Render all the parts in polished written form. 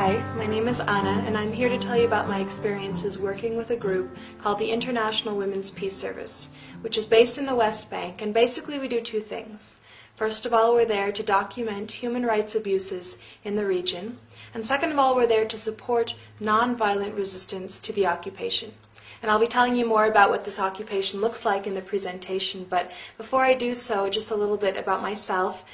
Hi, my name is Anna, and I'm here to tell you about my experiences working with a group called the International Women's Peace Service, which is based in the West Bank, and basically we do two things. First of all, we're there to document human rights abuses in the region, and second of all, we're there to support nonviolent resistance to the occupation. And I'll be telling you more about what this occupation looks like in the presentation, but before I do so, just a little bit about myself.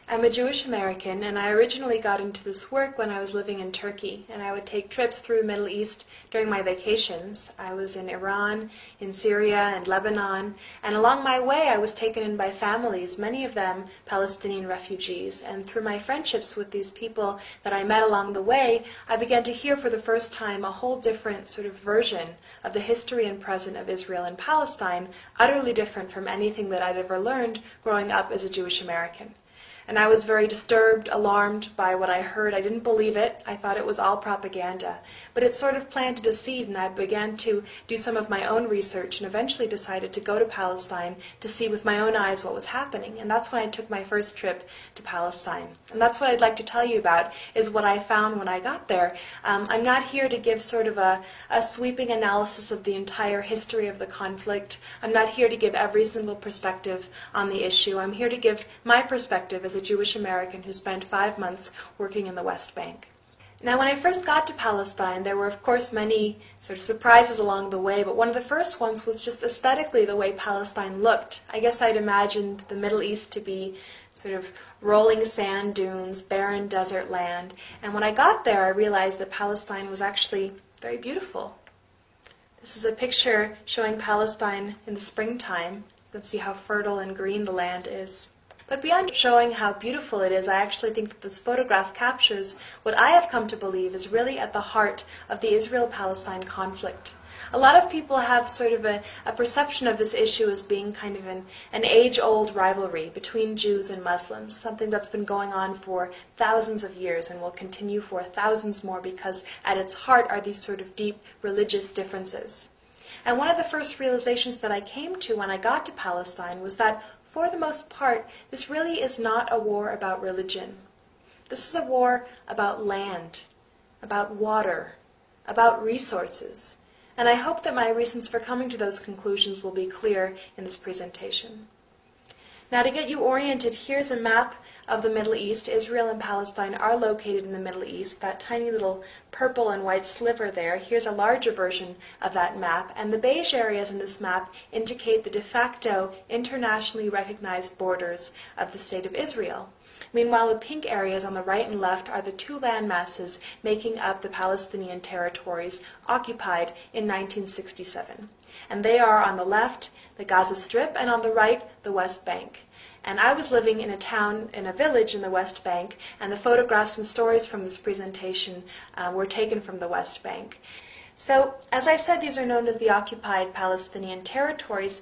I'm a Jewish American, and I originally got into this work when I was living in Turkey, and I would take trips through the Middle East during my vacations. I was in Iran, in Syria, and Lebanon, and along my way I was taken in by families, many of them Palestinian refugees, and through my friendships with these people that I met along the way, I began to hear for the first time a whole different sort of version of the history and present of Israel and Palestine, utterly different from anything that I'd ever learned growing up as a Jewish American. And I was very disturbed, alarmed by what I heard. I didn't believe it. I thought it was all propaganda. But it sort of planted a seed, and I began to do some of my own research and eventually decided to go to Palestine to see with my own eyes what was happening. And that's when I took my first trip to Palestine. And that's what I'd like to tell you about, is what I found when I got there. I'm not here to give sort of a sweeping analysis of the entire history of the conflict. I'm not here to give every single perspective on the issue. I'm here to give my perspective as a Jewish American who spent 5 months working in the West Bank. Now, when I first got to Palestine, there were, of course, many sort of surprises along the way, but one of the first ones was just aesthetically the way Palestine looked. I guess I'd imagined the Middle East to be sort of rolling sand dunes, barren desert land, and when I got there, I realized that Palestine was actually very beautiful. This is a picture showing Palestine in the springtime. You can see how fertile and green the land is. But beyond showing how beautiful it is, I actually think that this photograph captures what I have come to believe is really at the heart of the Israel-Palestine conflict. A lot of people have sort of a perception of this issue as being kind of an age-old rivalry between Jews and Muslims, something that's been going on for thousands of years and will continue for thousands more because at its heart are these sort of deep religious differences. And one of the first realizations that I came to when I got to Palestine was that for the most part, this really is not a war about religion. This is a war about land, about water, about resources. And I hope that my reasons for coming to those conclusions will be clear in this presentation. Now, to get you oriented, here's a map of the Middle East. Israel and Palestine are located in the Middle East. That tiny little purple and white sliver there, here's a larger version of that map. And the beige areas in this map indicate the de facto internationally recognized borders of the State of Israel. Meanwhile, the pink areas on the right and left are the two land masses making up the Palestinian territories occupied in 1967. And they are on the left, the Gaza Strip, and on the right, the West Bank. And I was living in a town, in a village in the West Bank, and the photographs and stories from this presentation were taken from the West Bank. So, as I said, these are known as the occupied Palestinian territories.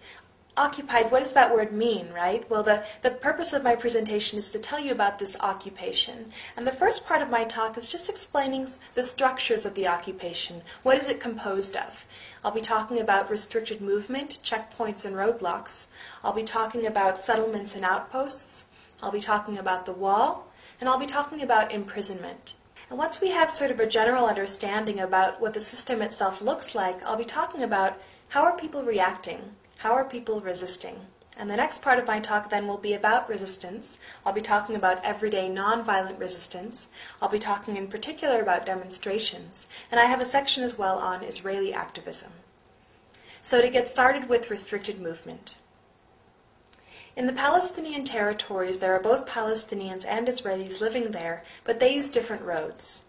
Occupied, what does that word mean, right? Well, the purpose of my presentation is to tell you about this occupation. And the first part of my talk is just explaining the structures of the occupation. What is it composed of? I'll be talking about restricted movement, checkpoints and roadblocks. I'll be talking about settlements and outposts. I'll be talking about the wall. And I'll be talking about imprisonment. And once we have sort of a general understanding about what the system itself looks like, I'll be talking about how are people reacting? How are people resisting? And the next part of my talk then will be about resistance. I'll be talking about everyday nonviolent resistance. I'll be talking in particular about demonstrations. And I have a section as well on Israeli activism. So to get started with restricted movement. In the Palestinian territories, there are both Palestinians and Israelis living there, but they use different roads.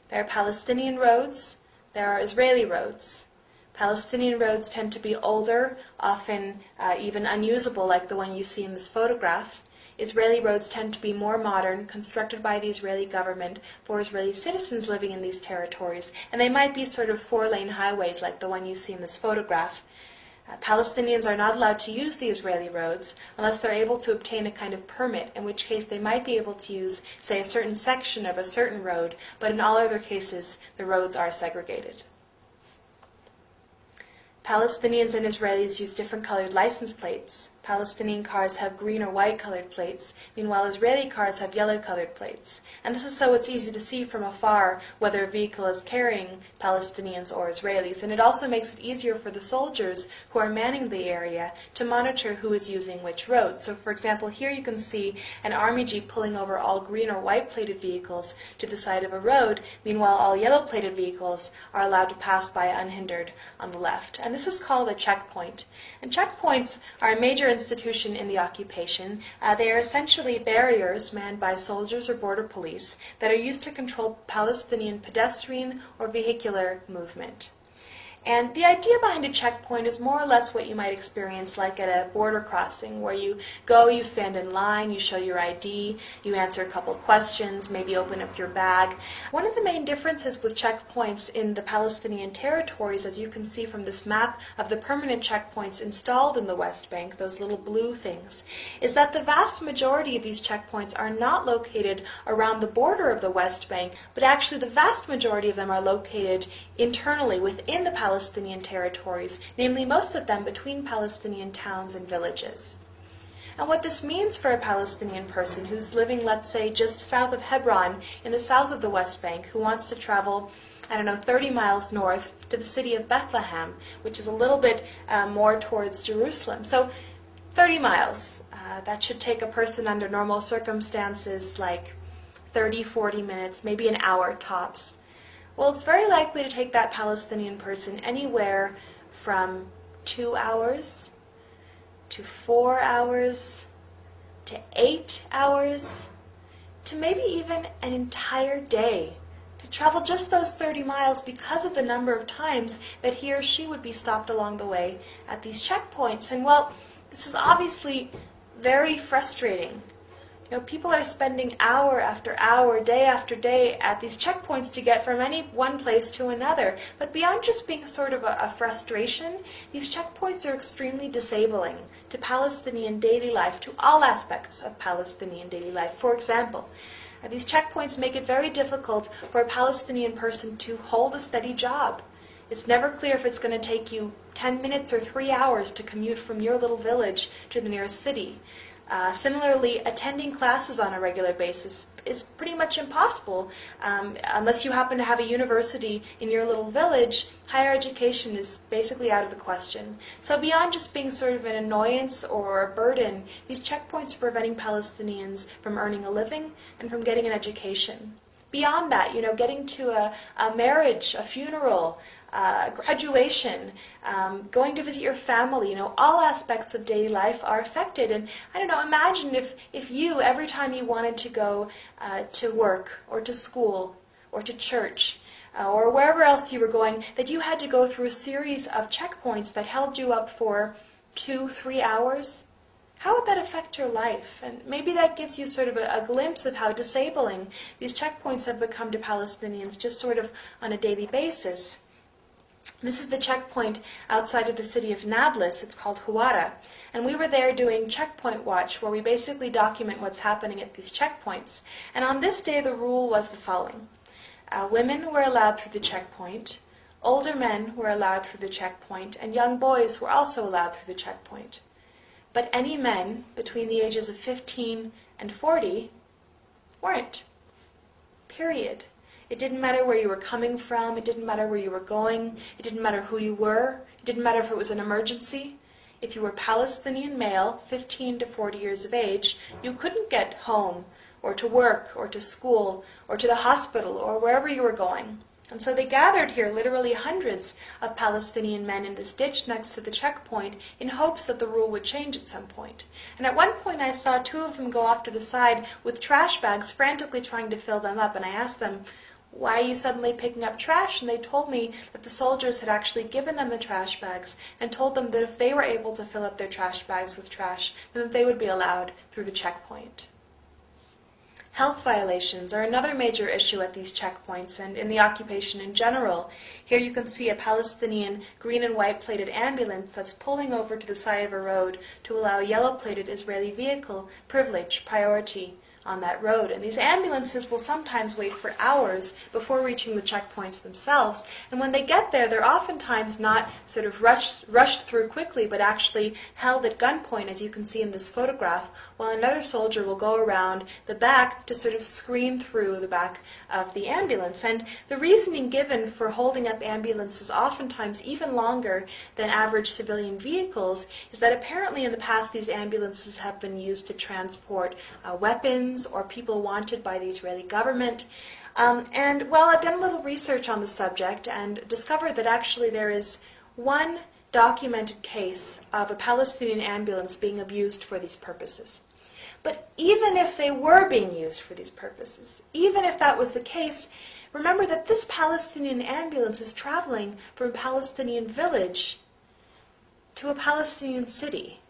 There are Palestinian roads, there are Israeli roads. Palestinian roads tend to be older, often even unusable like the one you see in this photograph. Israeli roads tend to be more modern, constructed by the Israeli government for Israeli citizens living in these territories, and they might be sort of 4-lane highways like the one you see in this photograph. Palestinians are not allowed to use the Israeli roads unless they're able to obtain a kind of permit, in which case they might be able to use, say, a certain section of a certain road, but in all other cases the roads are segregated. Palestinians and Israelis use different colored license plates. Palestinian cars have green or white colored plates. Meanwhile, Israeli cars have yellow colored plates. And this is so it's easy to see from afar whether a vehicle is carrying Palestinians or Israelis. And it also makes it easier for the soldiers who are manning the area to monitor who is using which road. So for example, here you can see an army jeep pulling over all green or white plated vehicles to the side of a road. Meanwhile, all yellow plated vehicles are allowed to pass by unhindered on the left. And this is called a checkpoint. And checkpoints are a major institution in the occupation. They are essentially barriers manned by soldiers or border police that are used to control Palestinian pedestrian or vehicular movement. And the idea behind a checkpoint is more or less what you might experience like at a border crossing, where you go, you stand in line, you show your ID, you answer a couple of questions, maybe open up your bag. One of the main differences with checkpoints in the Palestinian territories, as you can see from this map of the permanent checkpoints installed in the West Bank, those little blue things, is that the vast majority of these checkpoints are not located around the border of the West Bank, but actually the vast majority of them are located internally within the Palestinian territories, namely most of them between Palestinian towns and villages. And what this means for a Palestinian person who's living, let's say, just south of Hebron in the south of the West Bank, who wants to travel, 30 miles north to the city of Bethlehem, which is a little bit more towards Jerusalem. So 30 miles, that should take a person under normal circumstances like 30, 40 minutes, maybe an hour tops. Well, it's very likely to take that Palestinian person anywhere from 2 hours to 4 hours to 8 hours to maybe even an entire day to travel just those 30 miles because of the number of times that he or she would be stopped along the way at these checkpoints. And well, this is obviously very frustrating. People are spending hour after hour, day after day at these checkpoints to get from any one place to another. But beyond just being sort of a frustration, these checkpoints are extremely disabling to Palestinian daily life, to all aspects of Palestinian daily life. For example, these checkpoints make it very difficult for a Palestinian person to hold a steady job. It's never clear if it's going to take you 10 minutes or 3 hours to commute from your little village to the nearest city. Similarly, attending classes on a regular basis is pretty much impossible. Unless you happen to have a university in your little village, higher education is basically out of the question. So beyond just being sort of an annoyance or a burden, these checkpoints are preventing Palestinians from earning a living and from getting an education. Beyond that, getting to a marriage, a funeral, graduation, going to visit your family, all aspects of daily life are affected. And imagine if you, every time you wanted to go to work or to school or to church or wherever else you were going, that you had to go through a series of checkpoints that held you up for 2-3 hours. How would that affect your life? And maybe that gives you sort of a glimpse of how disabling these checkpoints have become to Palestinians just sort of on a daily basis. This is the checkpoint outside of the city of Nablus. It's called Huwara. And we were there doing checkpoint watch, where we basically document what's happening at these checkpoints. And on this day, the rule was the following. Women were allowed through the checkpoint, older men were allowed through the checkpoint, and young boys were also allowed through the checkpoint. But any men between the ages of 15 and 40 weren't. Period. It didn't matter where you were coming from. It didn't matter where you were going. It didn't matter who you were. It didn't matter if it was an emergency. If you were Palestinian male, 15 to 40 years of age, you couldn't get home or to work or to school or to the hospital or wherever you were going. And so they gathered here, literally hundreds of Palestinian men in this ditch next to the checkpoint, in hopes that the rule would change at some point. And at one point I saw 2 of them go off to the side with trash bags, frantically trying to fill them up. And I asked them, "Why are you suddenly picking up trash?" And they told me that the soldiers had actually given them the trash bags and told them that if they were able to fill up their trash bags with trash, then that they would be allowed through the checkpoint. Health violations are another major issue at these checkpoints and in the occupation in general. Here you can see a Palestinian green and white plated ambulance that's pulling over to the side of a road to allow a yellow plated Israeli vehicle privilege, priority on that road. And these ambulances will sometimes wait for hours before reaching the checkpoints themselves. And when they get there, they're oftentimes not sort of rushed through quickly, but actually held at gunpoint, as you can see in this photograph, while another soldier will go around the back to sort of screen through the back of the ambulance. And the reasoning given for holding up ambulances oftentimes even longer than average civilian vehicles is that apparently in the past these ambulances have been used to transport weapons or people wanted by the Israeli government. And well, I've done a little research on the subject and discovered that actually there is one documented case of a Palestinian ambulance being abused for these purposes. But even if they were being used for these purposes, even if that was the case, remember that this Palestinian ambulance is traveling from a Palestinian village to a Palestinian city.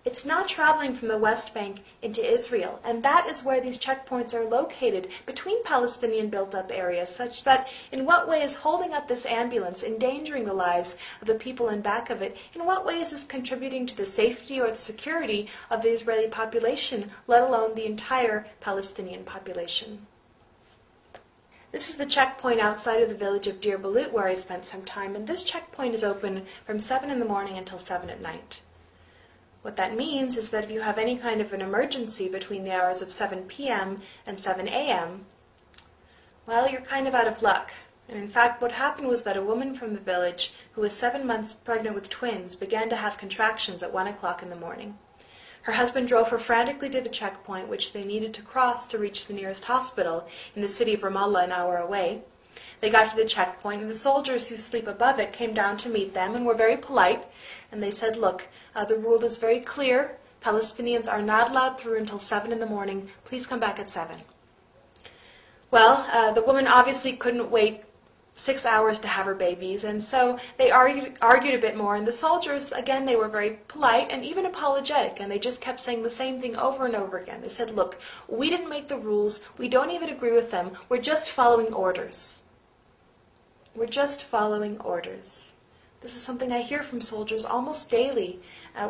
It's not traveling from the West Bank into Israel, and that is where these checkpoints are located, between Palestinian built-up areas, such that in what way is holding up this ambulance endangering the lives of the people in back of it? In what way is this contributing to the safety or the security of the Israeli population, let alone the entire Palestinian population? This is the checkpoint outside of the village of Deir Balut where I spent some time, and this checkpoint is open from 7 in the morning until 7 at night. What that means is that if you have any kind of an emergency between the hours of 7 p.m. and 7 a.m., well, you're kind of out of luck. And in fact, what happened was that a woman from the village who was 7 months pregnant with twins began to have contractions at 1 o'clock in the morning. Her husband drove her frantically to the checkpoint, which they needed to cross to reach the nearest hospital in the city of Ramallah, an hour away. They got to the checkpoint, and the soldiers who sleep above it came down to meet them and were very polite. And they said, look, the rule is very clear. Palestinians are not allowed through until 7 in the morning. Please come back at 7. Well, the woman obviously couldn't wait 6 hours to have her babies, and so they argued a bit more. And the soldiers, again, they were very polite and even apologetic, and they just kept saying the same thing over and over again. They said, look, we didn't make the rules. We don't even agree with them. We're just following orders. We're just following orders. This is something I hear from soldiers almost daily.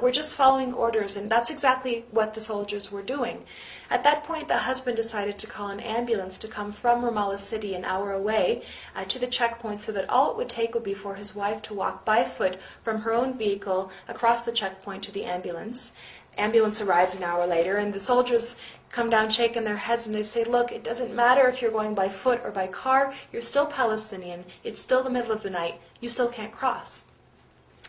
We're just following orders, and that's exactly what the soldiers were doing. At that point, the husband decided to call an ambulance to come from Ramallah city, an hour away, to the checkpoint, so that all it would take would be for his wife to walk by foot from her own vehicle across the checkpoint to the ambulance. Ambulance arrives an hour later, and the soldiers come down shaking their heads, and they say, look, it doesn't matter if you're going by foot or by car, you're still Palestinian, it's still the middle of the night, you still can't cross.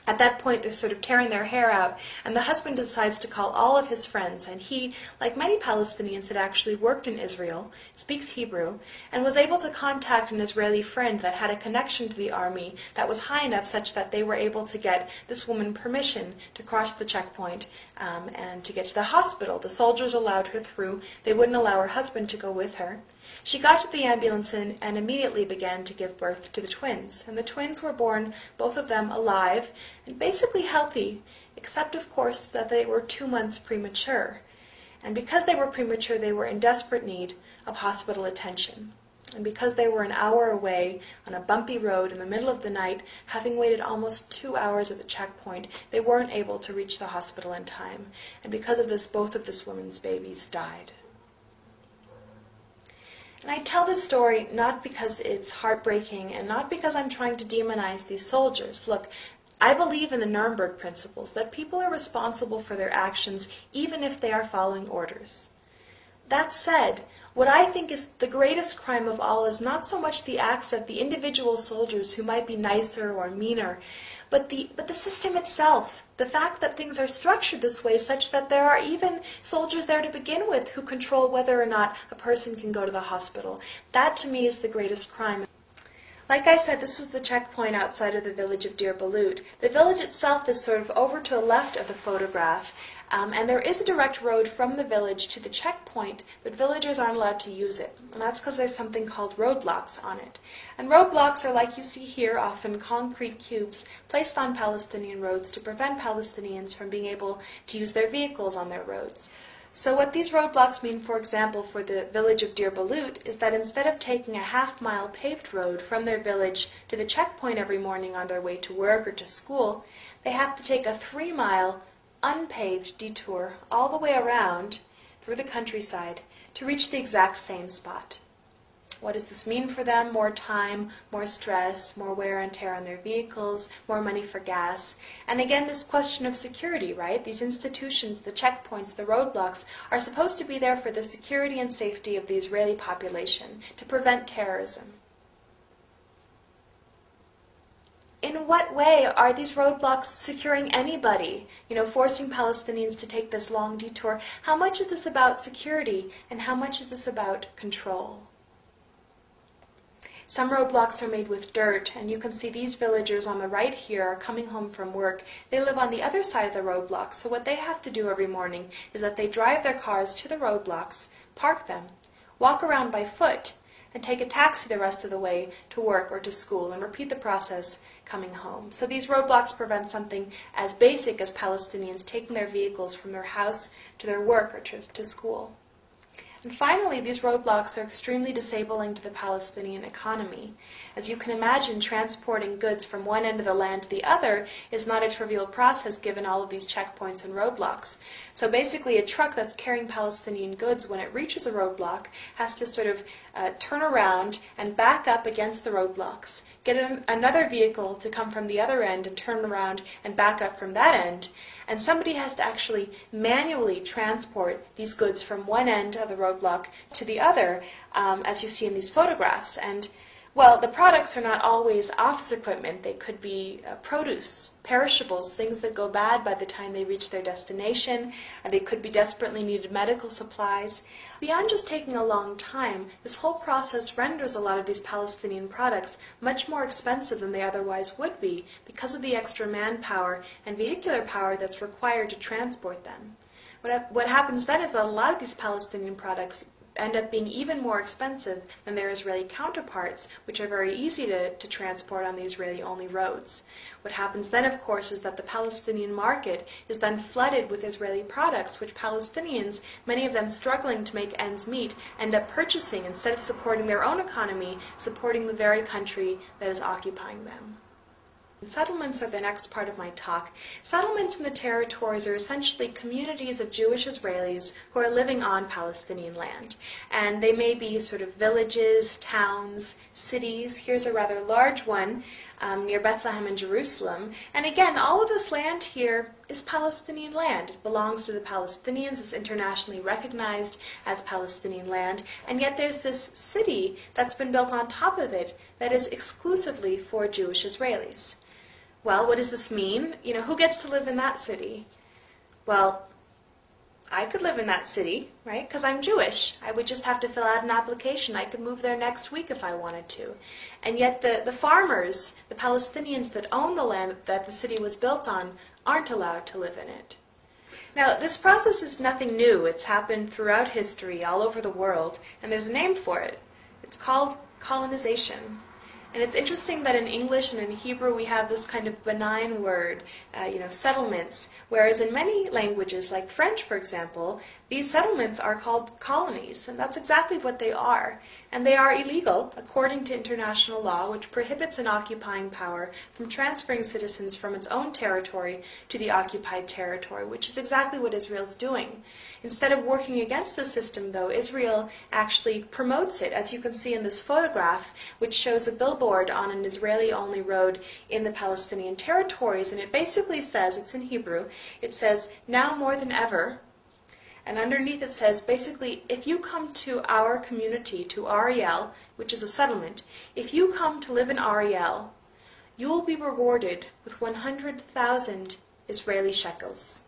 At that point, they're sort of tearing their hair out, and the husband decides to call all of his friends, and he, like many Palestinians, had actually worked in Israel, speaks Hebrew, and was able to contact an Israeli friend that had a connection to the army that was high enough such that they were able to get this woman permission to cross the checkpoint and to get to the hospital. The soldiers allowed her through. They wouldn't allow her husband to go with her. She got to the ambulance and immediately began to give birth to the twins. And the twins were born, both of them alive and basically healthy, except, of course, that they were 2 months premature. And because they were premature, they were in desperate need of hospital attention. And because they were an hour away on a bumpy road in the middle of the night, having waited almost 2 hours at the checkpoint, they weren't able to reach the hospital in time. And because of this, both of this woman's babies died. And I tell this story not because it's heartbreaking and not because I'm trying to demonize these soldiers. Look, I believe in the Nuremberg principles, that people are responsible for their actions even if they are following orders. That said, what I think is the greatest crime of all is not so much the acts of the individual soldiers who might be nicer or meaner, but the system itself. The fact that things are structured this way such that there are even soldiers there to begin with who control whether or not a person can go to the hospital. That to me is the greatest crime. Like I said, this is the checkpoint outside of the village of Deir Balut. The village itself is sort of over to the left of the photograph, and there is a direct road from the village to the checkpoint, but villagers aren't allowed to use it. And that's because there's something called roadblocks on it. And roadblocks are, like you see here, often concrete cubes placed on Palestinian roads to prevent Palestinians from being able to use their vehicles on their roads. So what these roadblocks mean, for example, for the village of Deir Balut, is that instead of taking a half-mile paved road from their village to the checkpoint every morning on their way to work or to school, they have to take a 3-mile unpaved detour all the way around through the countryside to reach the exact same spot. What does this mean for them? More time, more stress, more wear and tear on their vehicles, more money for gas. And again, this question of security, right? These institutions, the checkpoints, the roadblocks, are supposed to be there for the security and safety of the Israeli population, to prevent terrorism. In what way are these roadblocks securing anybody? Forcing Palestinians to take this long detour. How much is this about security, and how much is this about control? Some roadblocks are made with dirt, and you can see these villagers on the right here are coming home from work. They live on the other side of the roadblocks, so what they have to do every morning is that they drive their cars to the roadblocks, park them, walk around by foot, and take a taxi the rest of the way to work or to school, and repeat the process coming home. So these roadblocks prevent something as basic as Palestinians taking their vehicles from their house to their work or to school. And finally, these roadblocks are extremely disabling to the Palestinian economy. As you can imagine, transporting goods from one end of the land to the other is not a trivial process given all of these checkpoints and roadblocks. So basically, a truck that's carrying Palestinian goods, when it reaches a roadblock, has to sort of turn around and back up against the roadblocks, get another vehicle to come from the other end and turn around and back up from that end. And somebody has to actually manually transport these goods from one end of the roadblock to the other, as you see in these photographs. And, well, the products are not always office equipment. They could be produce, perishables, things that go bad by the time they reach their destination. And they could be desperately needed medical supplies. Beyond just taking a long time, this whole process renders a lot of these Palestinian products much more expensive than they otherwise would be because of the extra manpower and vehicular power that's required to transport them. What happens then is that a lot of these Palestinian products end up being even more expensive than their Israeli counterparts, which are very easy to transport on the Israeli-only roads. What happens then, of course, is that the Palestinian market is then flooded with Israeli products, which Palestinians, many of them struggling to make ends meet, end up purchasing instead of supporting their own economy, supporting the very country that is occupying them. Settlements are the next part of my talk. Settlements in the territories are essentially communities of Jewish Israelis who are living on Palestinian land. And they may be sort of villages, towns, cities. Here's a rather large one near Bethlehem in Jerusalem. And again, all of this land here is Palestinian land. It belongs to the Palestinians. It's internationally recognized as Palestinian land. And yet there's this city that's been built on top of it that is exclusively for Jewish Israelis. Well, what does this mean? Who gets to live in that city? Well, I could live in that city, right? Because I'm Jewish. I would just have to fill out an application. I could move there next week if I wanted to. And yet the farmers, the Palestinians that own the land that the city was built on, aren't allowed to live in it. Now, this process is nothing new. It's happened throughout history, all over the world, and there's a name for it. It's called colonization. And it's interesting that in English and in Hebrew we have this kind of benign word, settlements, whereas in many languages, like French, for example, these settlements are called colonies, and that's exactly what they are. And they are illegal, according to international law, which prohibits an occupying power from transferring citizens from its own territory to the occupied territory, which is exactly what Israel's doing. Instead of working against the system, though, Israel actually promotes it, as you can see in this photograph, which shows a billboard on an Israeli-only road in the Palestinian territories, and it basically says, it's in Hebrew, it says, "Now more than ever," and underneath it says, basically, if you come to our community, to Ariel, which is a settlement, if you come to live in Ariel, you will be rewarded with 100,000 Israeli shekels.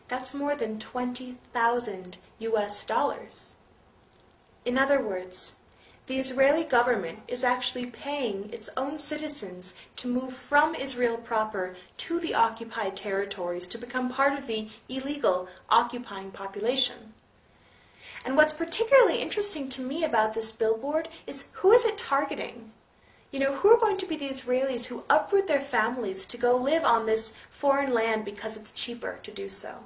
That's more than 20,000 US dollars. In other words, the Israeli government is actually paying its own citizens to move from Israel proper to the occupied territories to become part of the illegal occupying population. And what's particularly interesting to me about this billboard is who is it targeting? Who are going to be the Israelis who uproot their families to go live on this foreign land because it's cheaper to do so?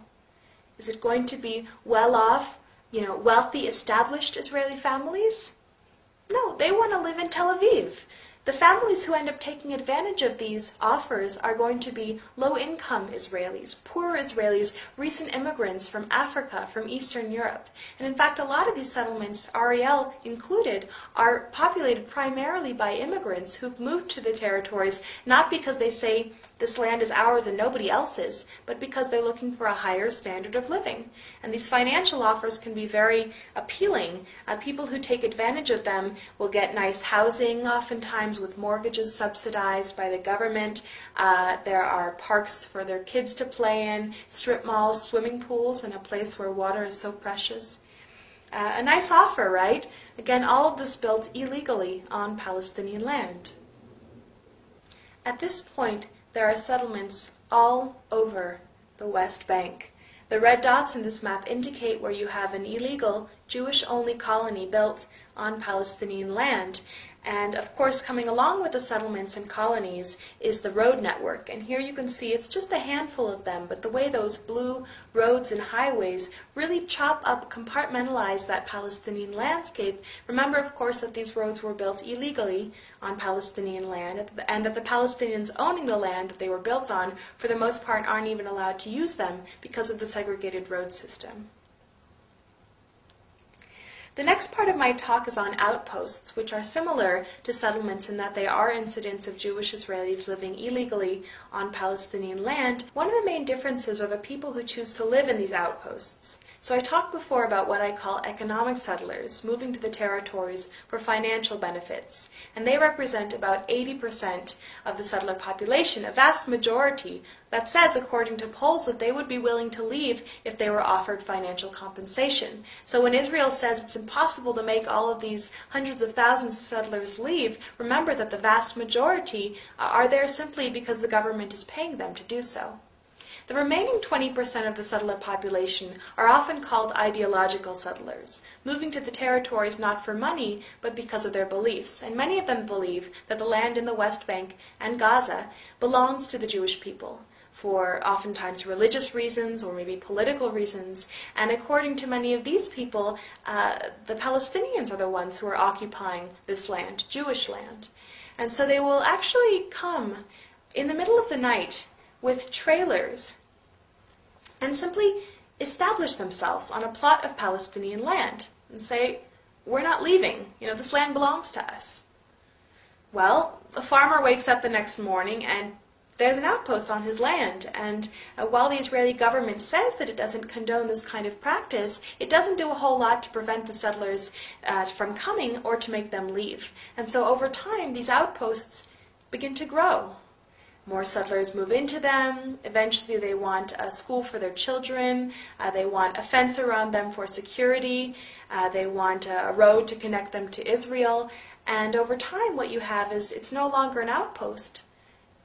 Is it going to be well-off, wealthy, established Israeli families? No, they want to live in Tel Aviv. The families who end up taking advantage of these offers are going to be low-income Israelis, poor Israelis, recent immigrants from Africa, from Eastern Europe. And in fact, a lot of these settlements, Ariel included, are populated primarily by immigrants who've moved to the territories, not because they say this land is ours and nobody else's, but because they're looking for a higher standard of living. And these financial offers can be very appealing. People who take advantage of them will get nice housing, oftentimes with mortgages subsidized by the government. There are parks for their kids to play in, strip malls, swimming pools, and a place where water is so precious. A nice offer, right? Again, all of this built illegally on Palestinian land. At this point, there are settlements all over the West Bank. The red dots in this map indicate where you have an illegal Jewish-only colony built on Palestinian land. And of course, coming along with the settlements and colonies is the road network. And here you can see it's just a handful of them, but the way those blue roads and highways really chop up, compartmentalize that Palestinian landscape. Remember, of course, that these roads were built illegally on Palestinian land, and that the Palestinians owning the land that they were built on, for the most part, aren't even allowed to use them because of the segregated road system. The next part of my talk is on outposts, which are similar to settlements in that they are incidents of Jewish Israelis living illegally on Palestinian land. One of the main differences are the people who choose to live in these outposts. So I talked before about what I call economic settlers, moving to the territories for financial benefits. And they represent about 80% of the settler population, a vast majority that says, according to polls, that they would be willing to leave if they were offered financial compensation. So when Israel says it's impossible to make all of these hundreds of thousands of settlers leave, remember that the vast majority are there simply because the government is paying them to do so. The remaining 20% of the settler population are often called ideological settlers, moving to the territories not for money, but because of their beliefs. And many of them believe that the land in the West Bank and Gaza belongs to the Jewish people, for oftentimes religious reasons or maybe political reasons. And according to many of these people, the Palestinians are the ones who are occupying this land, Jewish land. And so they will actually come in the middle of the night with trailers and simply establish themselves on a plot of Palestinian land and say, we're not leaving, this land belongs to us. Well, a farmer wakes up the next morning and there's an outpost on his land, and while the Israeli government says that it doesn't condone this kind of practice, it doesn't do a whole lot to prevent the settlers from coming or to make them leave. And so over time, these outposts begin to grow. More settlers move into them. Eventually they want a school for their children. They want a fence around them for security. They want a road to connect them to Israel. And over time what you have is it's no longer an outpost.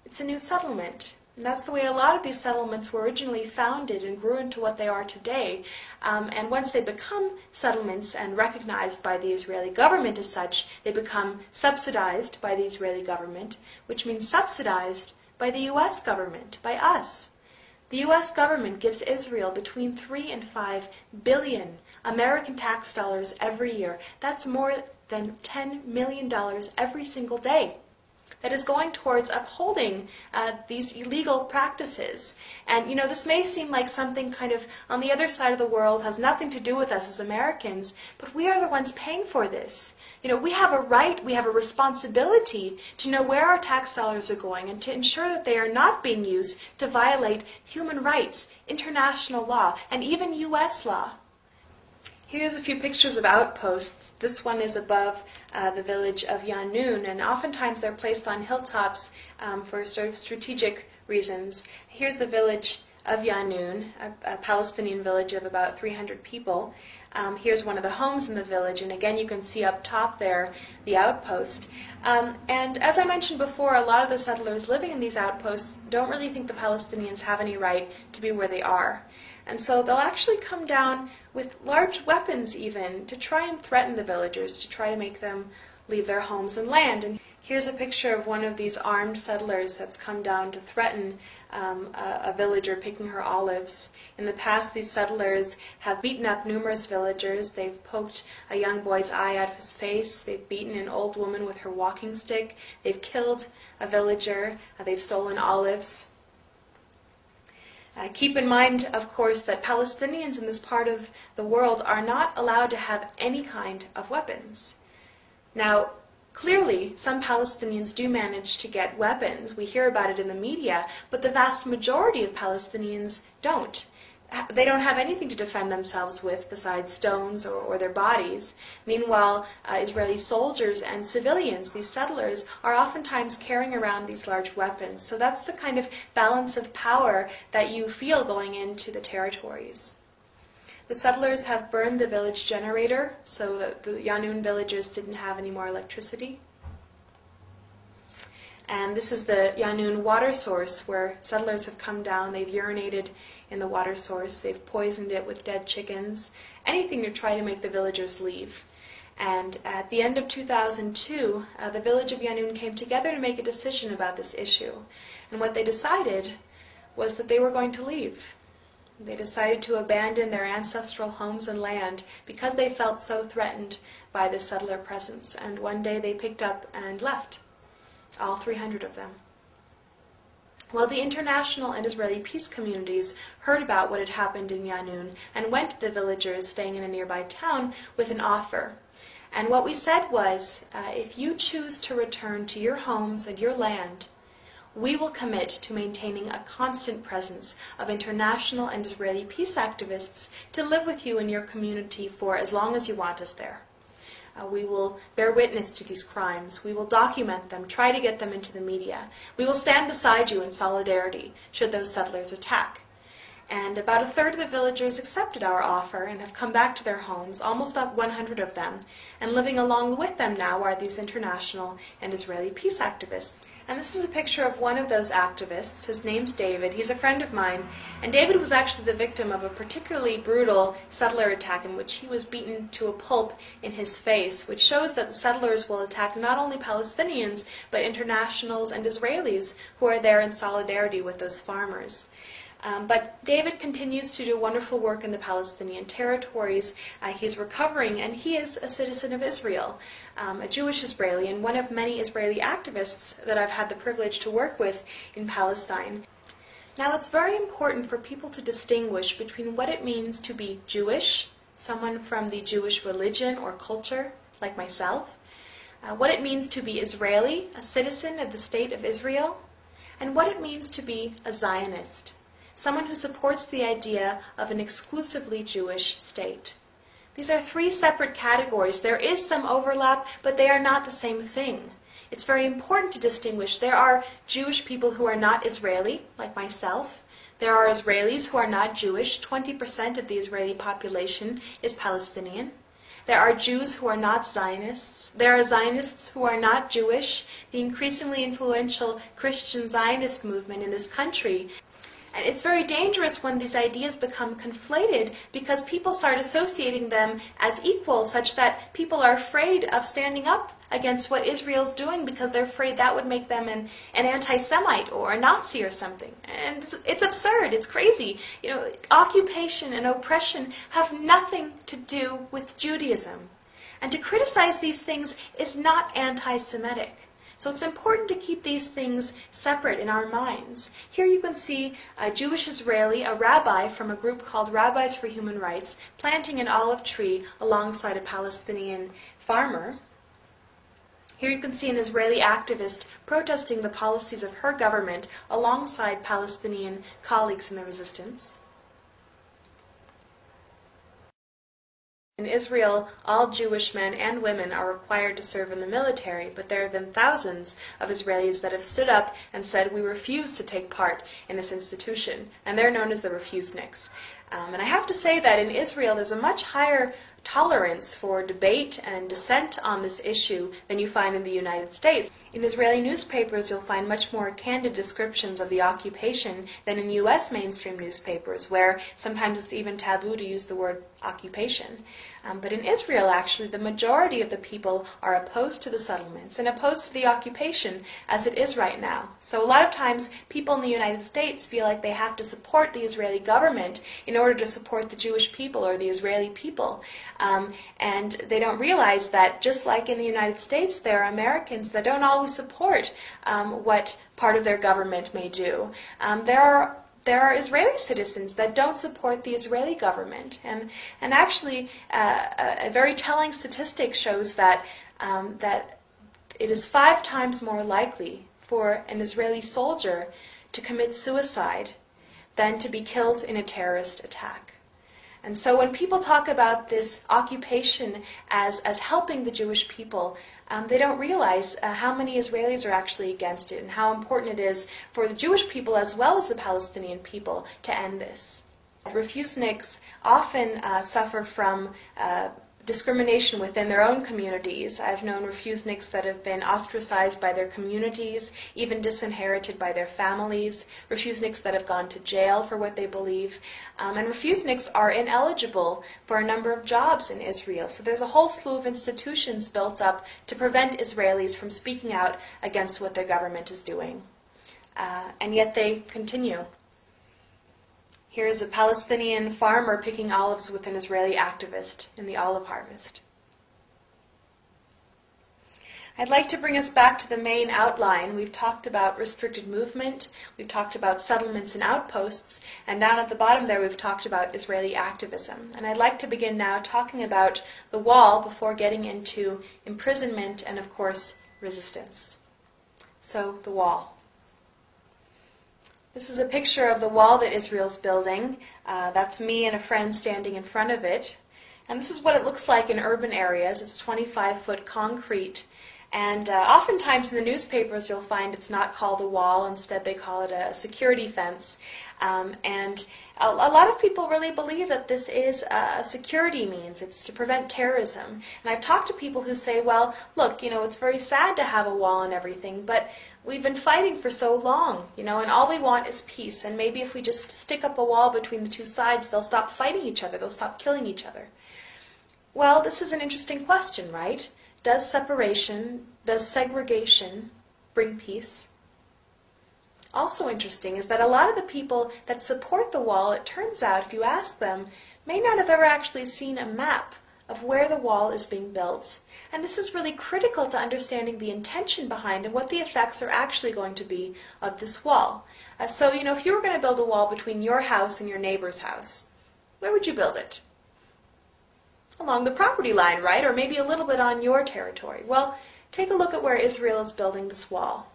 It's a new settlement. And that's the way a lot of these settlements were originally founded and grew into what they are today. And once they become settlements and recognized by the Israeli government as such, they become subsidized by the Israeli government, which means subsidized by the U.S. government, by us. The U.S. government gives Israel between 3 and 5 billion American tax dollars every year. That's more than $10 million every single day. That is going towards upholding these illegal practices. And, this may seem like something kind of on the other side of the world, has nothing to do with us as Americans, but we are the ones paying for this. We have a right, we have a responsibility to know where our tax dollars are going and to ensure that they are not being used to violate human rights, international law, and even U.S. law. Here's a few pictures of outposts. This one is above the village of Yanun, and oftentimes they're placed on hilltops for sort of strategic reasons. Here's the village of Yanun, a Palestinian village of about 300 people. Here's one of the homes in the village, and again you can see up top there the outpost. And as I mentioned before, a lot of the settlers living in these outposts don't really think the Palestinians have any right to be where they are. And so they'll actually come down with large weapons even to try and threaten the villagers, to try to make them leave their homes and land. Here's a picture of one of these armed settlers that's come down to threaten a villager picking her olives. In the past, these settlers have beaten up numerous villagers. They've poked a young boy's eye out of his face. They've beaten an old woman with her walking stick. They've killed a villager. They've stolen olives. Keep in mind, of course, that Palestinians in this part of the world are not allowed to have any kind of weapons. Now, clearly, some Palestinians do manage to get weapons. We hear about it in the media, but the vast majority of Palestinians don't. They don't have anything to defend themselves with besides stones or their bodies. Meanwhile, Israeli soldiers and civilians, these settlers, are oftentimes carrying around these large weapons. So that's the kind of balance of power that you feel going into the territories. The settlers have burned the village generator so that the Yanun villagers didn't have any more electricity. And this is the Yanun water source where settlers have come down. They've urinated in the water source. They've poisoned it with dead chickens. Anything to try to make the villagers leave. And at the end of 2002, the village of Yanun came together to make a decision about this issue. And what they decided was that they were going to leave. They decided to abandon their ancestral homes and land because they felt so threatened by the settler presence. And one day they picked up and left, all 300 of them. Well, the international and Israeli peace communities heard about what had happened in Yanun and went to the villagers staying in a nearby town with an offer. And what we said was, if you choose to return to your homes and your land, we will commit to maintaining a constant presence of international and Israeli peace activists to live with you in your community for as long as you want us there. We will bear witness to these crimes. We will document them, try to get them into the media. We will stand beside you in solidarity should those settlers attack. And about a third of the villagers accepted our offer and have come back to their homes, almost 100 of them. And living along with them now are these international and Israeli peace activists. And this is a picture of one of those activists. His name's David. He's a friend of mine. And David was actually the victim of a particularly brutal settler attack in which he was beaten to a pulp in his face, which shows that the settlers will attack not only Palestinians, but internationals and Israelis who are there in solidarity with those farmers. But David continues to do wonderful work in the Palestinian territories. He's recovering, and he is a citizen of Israel, a Jewish Israeli, and one of many Israeli activists that I've had the privilege to work with in Palestine. Now, it's very important for people to distinguish between what it means to be Jewish, someone from the Jewish religion or culture, like myself, what it means to be Israeli, a citizen of the state of Israel, and what it means to be a Zionist, someone who supports the idea of an exclusively Jewish state. These are three separate categories. There is some overlap, but they are not the same thing. It's very important to distinguish. There are Jewish people who are not Israeli, like myself. There are Israelis who are not Jewish. 20% of the Israeli population is Palestinian. There are Jews who are not Zionists. There are Zionists who are not Jewish. The increasingly influential Christian Zionist movement in this country. And it's very dangerous when these ideas become conflated because people start associating them as equal, such that people are afraid of standing up against what Israel's doing because they're afraid that would make them an anti-Semite or a Nazi or something. And it's absurd. It's crazy. Occupation and oppression have nothing to do with Judaism. And to criticize these things is not anti-Semitic. So it's important to keep these things separate in our minds. Here you can see a Jewish Israeli, a rabbi from a group called Rabbis for Human Rights, planting an olive tree alongside a Palestinian farmer. Here you can see an Israeli activist protesting the policies of her government alongside Palestinian colleagues in the resistance. In Israel, all Jewish men and women are required to serve in the military, but there have been thousands of Israelis that have stood up and said, we refuse to take part in this institution, and they're known as the refuseniks. And I have to say that in Israel there's a much higher tolerance for debate and dissent on this issue than you find in the United States. In Israeli newspapers, you'll find much more candid descriptions of the occupation than in U.S. mainstream newspapers, where sometimes it's even taboo to use the word occupation. But in Israel, actually, the majority of the people are opposed to the settlements and opposed to the occupation as it is right now. So a lot of times, people in the United States feel like they have to support the Israeli government in order to support the Jewish people or the Israeli people. And they don't realize that, just like in the United States, there are Americans that don't always support what part of their government may do. There are Israeli citizens that don't support the Israeli government. And actually, a very telling statistic shows that it is 5 times more likely for an Israeli soldier to commit suicide than to be killed in a terrorist attack. And so when people talk about this occupation as helping the Jewish people, they don't realize how many Israelis are actually against it and how important it is for the Jewish people as well as the Palestinian people to end this. Refuseniks often suffer from discrimination within their own communities. I've known refuseniks that have been ostracized by their communities, even disinherited by their families, refuseniks that have gone to jail for what they believe, and refuseniks are ineligible for a number of jobs in Israel. So there's a whole slew of institutions built up to prevent Israelis from speaking out against what their government is doing. And yet they continue. Here is a Palestinian farmer picking olives with an Israeli activist in the olive harvest. I'd like to bring us back to the main outline. We've talked about restricted movement, we've talked about settlements and outposts, and down at the bottom there we've talked about Israeli activism. And I'd like to begin now talking about the wall before getting into imprisonment and, of course, resistance. So, the wall. This is a picture of the wall that Israel's building. That's me and a friend standing in front of it. And this is what it looks like in urban areas. It's 25-foot concrete. And oftentimes in the newspapers you'll find it's not called a wall. Instead they call it a security fence. And a lot of people really believe that this is a security means. It's to prevent terrorism. And I've talked to people who say, well, look, it's very sad to have a wall and everything, but we've been fighting for so long, and all we want is peace. And maybe if we just stick up a wall between the two sides, they'll stop fighting each other. They'll stop killing each other. Well, this is an interesting question, right? Does separation, does segregation bring peace? Also interesting is that a lot of the people that support the wall, it turns out, if you ask them, may not have ever actually seen a map of where the wall is being built. And this is really critical to understanding the intention behind and what the effects are actually going to be of this wall. So, if you were going to build a wall between your house and your neighbor's house, where would you build it? Along the property line, right? Or maybe a little bit on your territory. Well, take a look at where Israel is building this wall.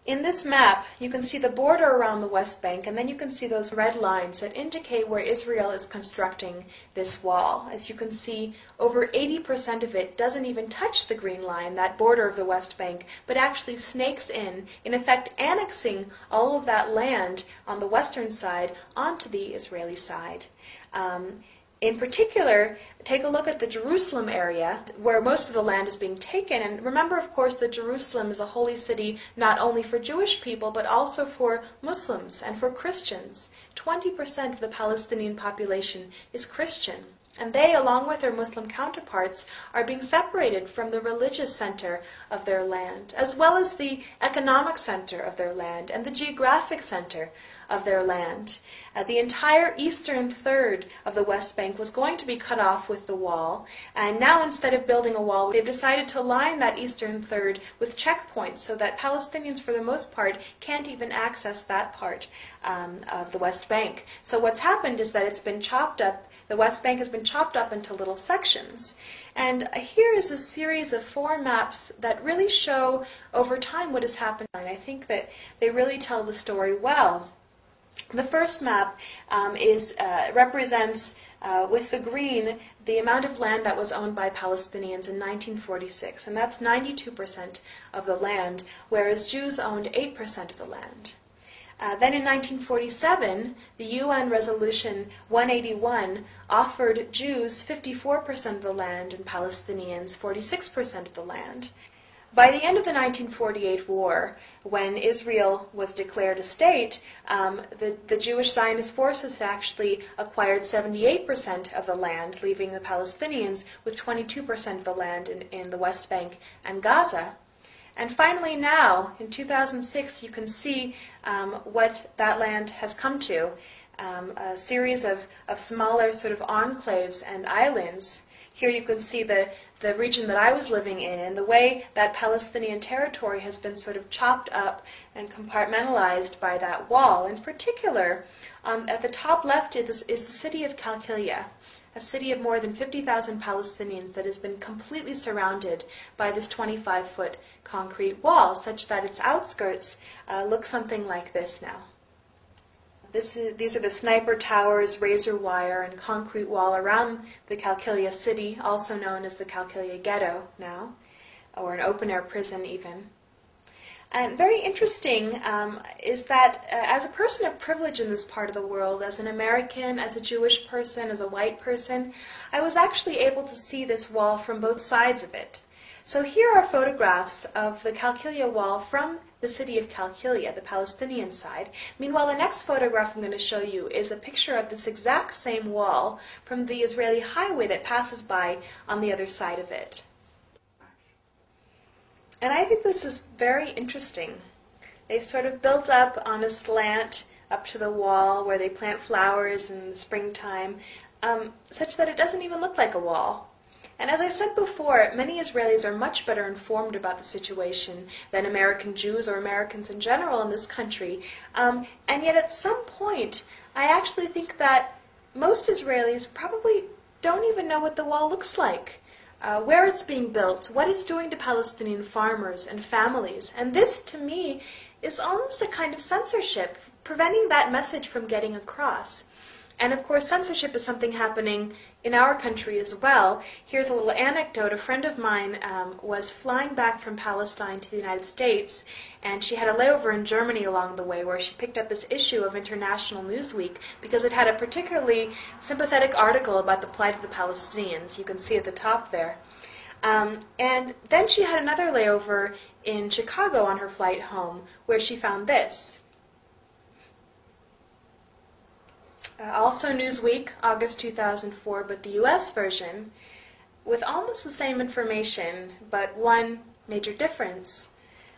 In this map, you can see the border around the West Bank, and then you can see those red lines that indicate where Israel is constructing this wall. As you can see, over 80% of it doesn't even touch the green line, that border of the West Bank, but actually snakes in effect annexing all of that land on the western side onto the Israeli side. In particular, take a look at the Jerusalem area, where most of the land is being taken. And remember, of course, that Jerusalem is a holy city not only for Jewish people, but also for Muslims and for Christians. 20% of the Palestinian population is Christian. And they, along with their Muslim counterparts, are being separated from the religious center of their land, as well as the economic center of their land and the geographic center of their land. The entire eastern third of the West Bank was going to be cut off with the wall, and now instead of building a wall, they've decided to line that eastern third with checkpoints so that Palestinians, for the most part, can't even access that part of the West Bank. So what's happened is that it's been chopped up. The West Bank has been chopped up into little sections. And here is a series of 4 maps that really show over time what has happened. And I think that they really tell the story well. The first map represents, with the green, the amount of land that was owned by Palestinians in 1946. And that's 92% of the land, whereas Jews owned 8% of the land. Then in 1947, the UN Resolution 181 offered Jews 54% of the land and Palestinians 46% of the land. By the end of the 1948 war, when Israel was declared a state, the Jewish Zionist forces had actually acquired 78% of the land, leaving the Palestinians with 22% of the land in the West Bank and Gaza. And finally now, in 2006, you can see what that land has come to, a series of smaller sort of enclaves and islands. Here you can see the region that I was living in, and the way that Palestinian territory has been sort of chopped up and compartmentalized by that wall. In particular, at the top left is the city of Qalqilia, a city of more than 50,000 Palestinians that has been completely surrounded by this 25-foot concrete wall, such that its outskirts look something like this now. These are the sniper towers, razor wire, and concrete wall around the Qalqilia city, also known as the Qalqilia ghetto now, or an open-air prison even. And very interesting is that as a person of privilege in this part of the world, as an American, as a Jewish person, as a white person, I was actually able to see this wall from both sides of it. So here are photographs of the Qalqilia wall from the city of Qalqilia, the Palestinian side. Meanwhile, the next photograph I'm going to show you is a picture of this exact same wall from the Israeli highway that passes by on the other side of it. And I think this is very interesting. They've sort of built up on a slant up to the wall where they plant flowers in the springtime, such that it doesn't even look like a wall. And as I said before, many Israelis are much better informed about the situation than American Jews or Americans in general in this country. And yet at some point, I actually think that most Israelis probably don't even know what the wall looks like, where it's being built, what it's doing to Palestinian farmers and families. And this, to me, is almost a kind of censorship, preventing that message from getting across. And of course, censorship is something happening in our country as well. Here's a little anecdote. A friend of mine was flying back from Palestine to the United States, and she had a layover in Germany along the way where she picked up this issue of International Newsweek because it had a particularly sympathetic article about the plight of the Palestinians. You can see at the top there. And then she had another layover in Chicago on her flight home where she found this. Also Newsweek, August 2004, but the U.S. version, with almost the same information, but one major difference.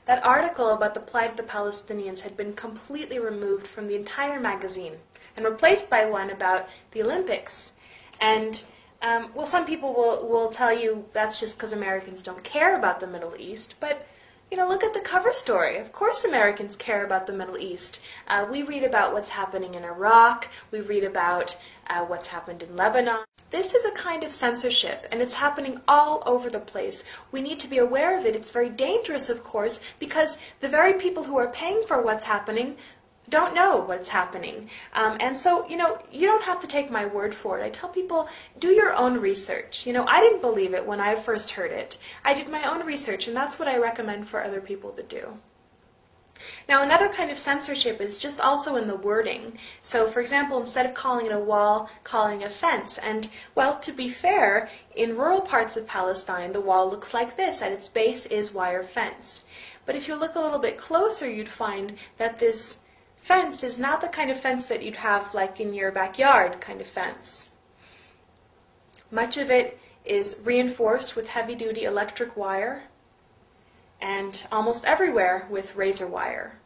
That article about the plight of the Palestinians had been completely removed from the entire magazine and replaced by one about the Olympics. And, well, some people will tell you that's just because Americans don't care about the Middle East, but you know, look at the cover story. Of course Americans care about the Middle East. We read about what's happening in Iraq. We read about what's happened in Lebanon. This is a kind of censorship, and it's happening all over the place. We need to be aware of it. It's very dangerous, of course, because the very people who are paying for what's happening don't know what's happening. And so, you know, you don't have to take my word for it. I tell people, do your own research. You know, I didn't believe it when I first heard it. I did my own research, and that's what I recommend for other people to do. Now, another kind of censorship is just also in the wording. So, for example, instead of calling it a wall, calling it a fence. And, well, to be fair, in rural parts of Palestine, the wall looks like this. At its base is wire fence. But if you look a little bit closer, you'd find that this fence is not the kind of fence that you'd have like in your backyard kind of fence. Much of it is reinforced with heavy-duty electric wire and almost everywhere with razor wire.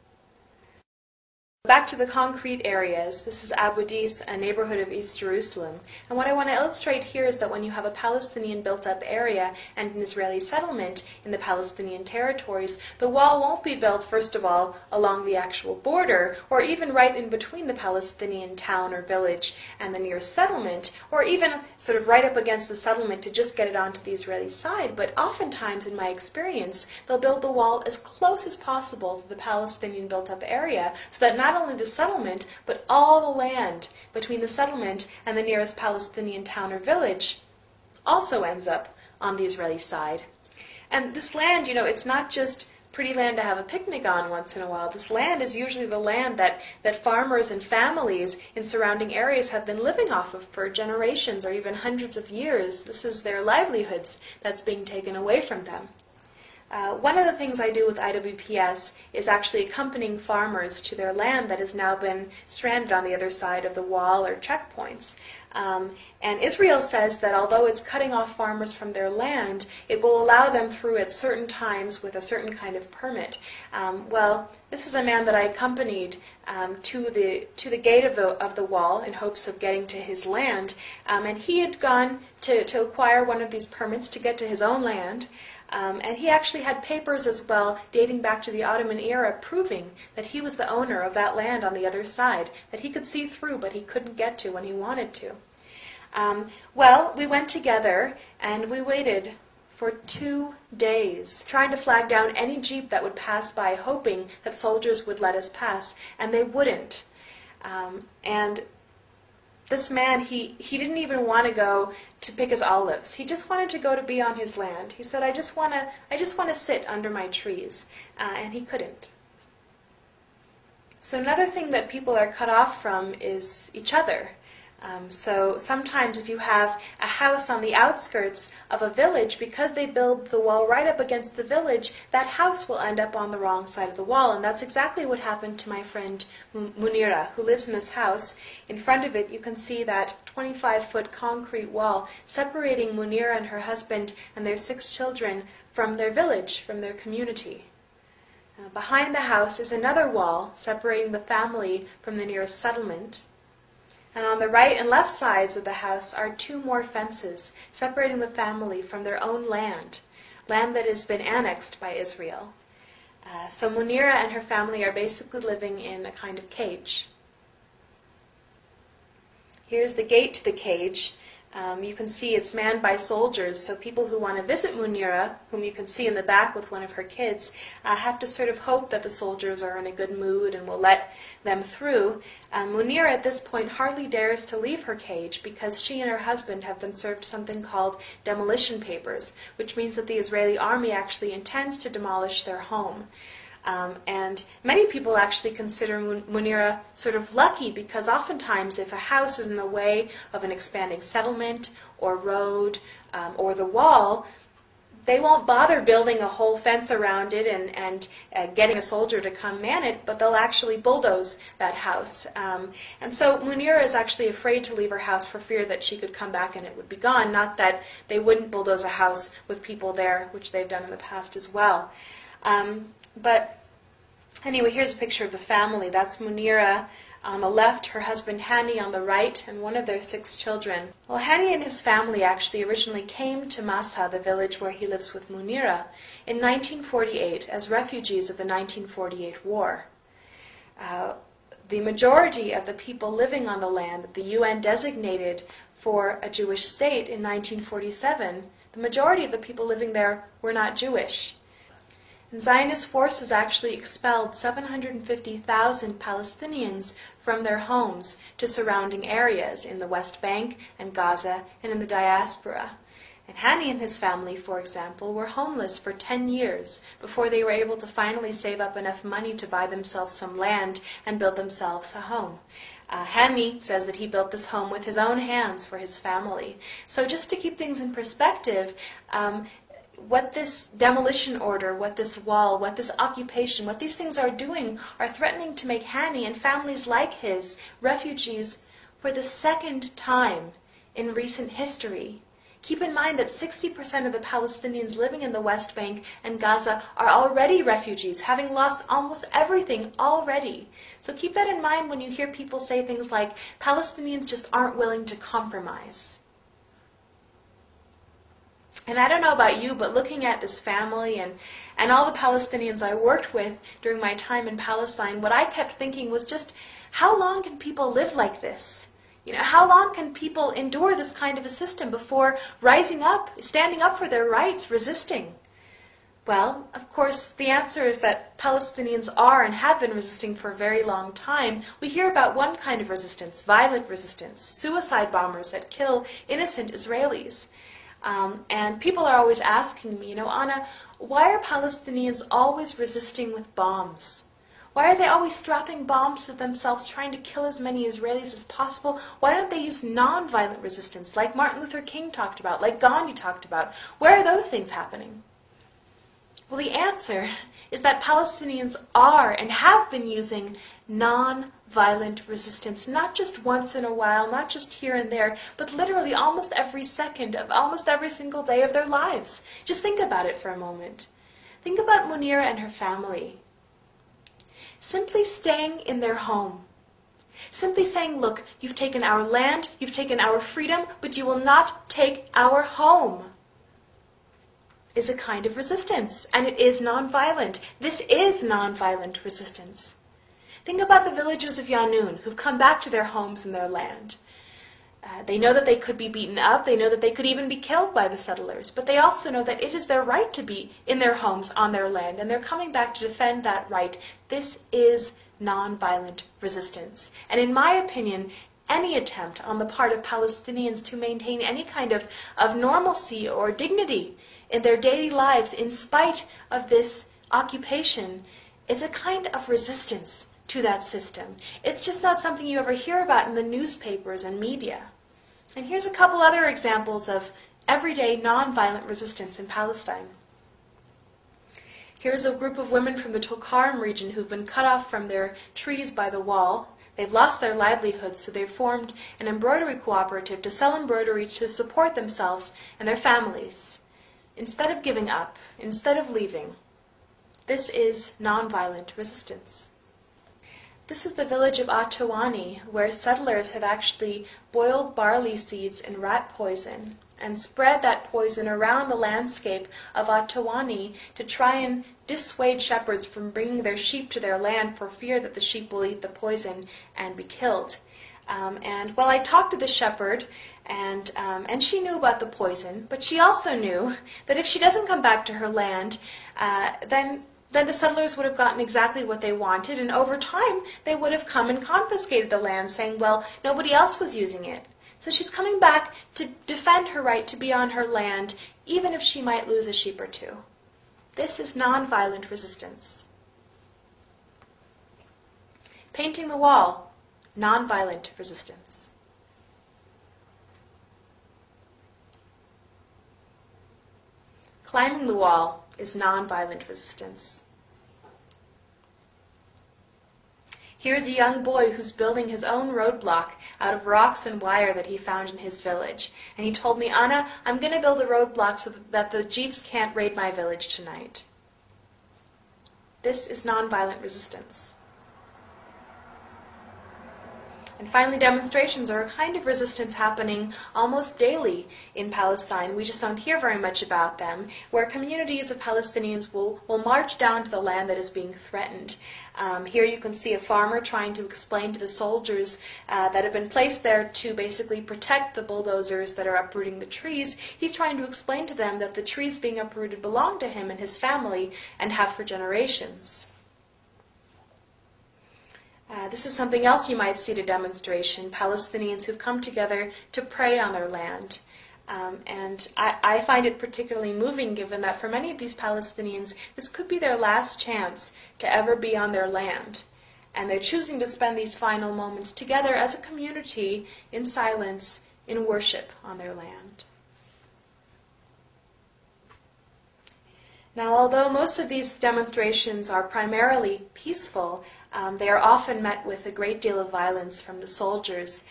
Back to the concrete areas. This is Abu Dis, a neighborhood of East Jerusalem. And what I want to illustrate here is that when you have a Palestinian built-up area and an Israeli settlement in the Palestinian territories, the wall won't be built, first of all, along the actual border, or even right in between the Palestinian town or village and the nearest settlement, or even sort of right up against the settlement to just get it onto the Israeli side. But oftentimes, in my experience, they'll build the wall as close as possible to the Palestinian built-up area so that not only the settlement, but all the land between the settlement and the nearest Palestinian town or village also ends up on the Israeli side. And this land, you know, it's not just pretty land to have a picnic on once in a while. This land is usually the land that farmers and families in surrounding areas have been living off of for generations or even hundreds of years. This is their livelihoods that's being taken away from them. One of the things I do with IWPS is actually accompanying farmers to their land that has now been stranded on the other side of the wall or checkpoints. And Israel says that although it's cutting off farmers from their land, it will allow them through at certain times with a certain kind of permit. Well, this is a man that I accompanied to the gate of the wall in hopes of getting to his land, and he had gone to acquire one of these permits to get to his own land. And he actually had papers as well dating back to the Ottoman era proving that he was the owner of that land on the other side, that he could see through but he couldn't get to when he wanted to. Well, we went together and we waited for 2 days, trying to flag down any jeep that would pass by, hoping that soldiers would let us pass, and they wouldn't. And this man, he didn't even want to go to pick his olives. He just wanted to go to be on his land. He said, I just want to sit under my trees. And he couldn't. So another thing that people are cut off from is each other. So sometimes if you have a house on the outskirts of a village, because they build the wall right up against the village, that house will end up on the wrong side of the wall. And that's exactly what happened to my friend Munira, who lives in this house. In front of it, you can see that 25-foot concrete wall separating Munira and her husband and their 6 children from their village, from their community. Behind the house is another wall separating the family from the nearest settlement. And on the right and left sides of the house are 2 more fences separating the family from their own land that has been annexed by Israel. So Munira and her family are basically living in a kind of cage. Here's the gate to the cage. You can see it's manned by soldiers, so people who want to visit Munira, whom you can see in the back with one of her kids, have to sort of hope that the soldiers are in a good mood and will let them through. Munira at this point hardly dares to leave her cage because she and her husband have been served something called demolition papers, which means that the Israeli army actually intends to demolish their home. And many people actually consider Munira sort of lucky because oftentimes if a house is in the way of an expanding settlement or road or the wall, they won't bother building a whole fence around it and getting a soldier to come man it, but they'll actually bulldoze that house. And so Munira is actually afraid to leave her house for fear that she could come back and it would be gone, not that they wouldn't bulldoze a house with people there, which they've done in the past as well. But anyway, here's a picture of the family. That's Munira on the left, her husband Hani on the right, and one of their 6 children. Well, Hani and his family actually originally came to Massa, the village where he lives with Munira, in 1948 as refugees of the 1948 war. The majority of the people living on the land that the UN designated for a Jewish state in 1947, the majority of the people living there were not Jewish. And Zionist forces actually expelled 750,000 Palestinians from their homes to surrounding areas in the West Bank and Gaza and in the diaspora. And Hani and his family, for example, were homeless for 10 years before they were able to finally save up enough money to buy themselves some land and build themselves a home. Hani says that he built this home with his own hands for his family. So just to keep things in perspective, what this demolition order, what this wall, what this occupation, what these things are doing are threatening to make Hani and families like his refugees for the 2nd time in recent history. Keep in mind that 60% of the Palestinians living in the West Bank and Gaza are already refugees, having lost almost everything already. So keep that in mind when you hear people say things like, Palestinians just aren't willing to compromise. And I don't know about you, but looking at this family and all the Palestinians I worked with during my time in Palestine, what I kept thinking was just, how long can people live like this? You know, how long can people endure this kind of a system before rising up, standing up for their rights, resisting? Well, of course, the answer is that Palestinians are and have been resisting for a very long time. We hear about one kind of resistance, violent resistance, suicide bombers that kill innocent Israelis. And people are always asking me, Anna, why are Palestinians always resisting with bombs? Why are they always strapping bombs to themselves, trying to kill as many Israelis as possible? Why don't they use nonviolent resistance, like Martin Luther King talked about, like Gandhi talked about? Where are those things happening? Well, the answer is that Palestinians are and have been using non-violent resistance, not just once in a while, not just here and there, but literally almost every second of almost every single day of their lives. Just think about it for a moment. Think about Munira and her family. Simply staying in their home. Simply saying, look, you've taken our land, you've taken our freedom, but you will not take our home, is a kind of resistance, and it is nonviolent. This is nonviolent resistance. Think about the villagers of Yanun who've come back to their homes and their land. They know that they could be beaten up, they know that they could even be killed by the settlers, but they also know that it is their right to be in their homes on their land, and they're coming back to defend that right. This is nonviolent resistance. And in my opinion, any attempt on the part of Palestinians to maintain any kind of normalcy or dignity in their daily lives in spite of this occupation is a kind of resistance to that system. It's just not something you ever hear about in the newspapers and media. And here's a couple other examples of everyday nonviolent resistance in Palestine. Here's a group of women from the Tulkarm region who've been cut off from their trees by the wall. They've lost their livelihoods, so they've formed an embroidery cooperative to sell embroidery to support themselves and their families. Instead of giving up, instead of leaving, this is nonviolent resistance. This is the village of Atawani, where settlers have actually boiled barley seeds in rat poison and spread that poison around the landscape of Atawani to try and dissuade shepherds from bringing their sheep to their land for fear that the sheep will eat the poison and be killed. And I talked to the shepherd, and she knew about the poison, but she also knew that if she doesn't come back to her land, then the settlers would have gotten exactly what they wanted, and over time they would have come and confiscated the land, saying, well, nobody else was using it. So she's coming back to defend her right to be on her land, even if she might lose a sheep or two. This is nonviolent resistance. Painting the wall, nonviolent resistance. Climbing the wall is nonviolent resistance. Here's a young boy who's building his own roadblock out of rocks and wire that he found in his village. And he told me, Anna, I'm going to build a roadblock so that the jeeps can't raid my village tonight. This is nonviolent resistance. And finally, demonstrations are a kind of resistance happening almost daily in Palestine. We just don't hear very much about them, where communities of Palestinians will march down to the land that is being threatened. Here you can see a farmer trying to explain to the soldiers that have been placed there to basically protect the bulldozers that are uprooting the trees. He's trying to explain to them that the trees being uprooted belong to him and his family and have for generations. This is something else you might see at a demonstration, Palestinians who've come together to pray on their land. And I find it particularly moving, given that for many of these Palestinians, this could be their last chance to ever be on their land. And they're choosing to spend these final moments together as a community, in silence, in worship on their land. Now, although most of these demonstrations are primarily peaceful, they are often met with a great deal of violence from the soldiers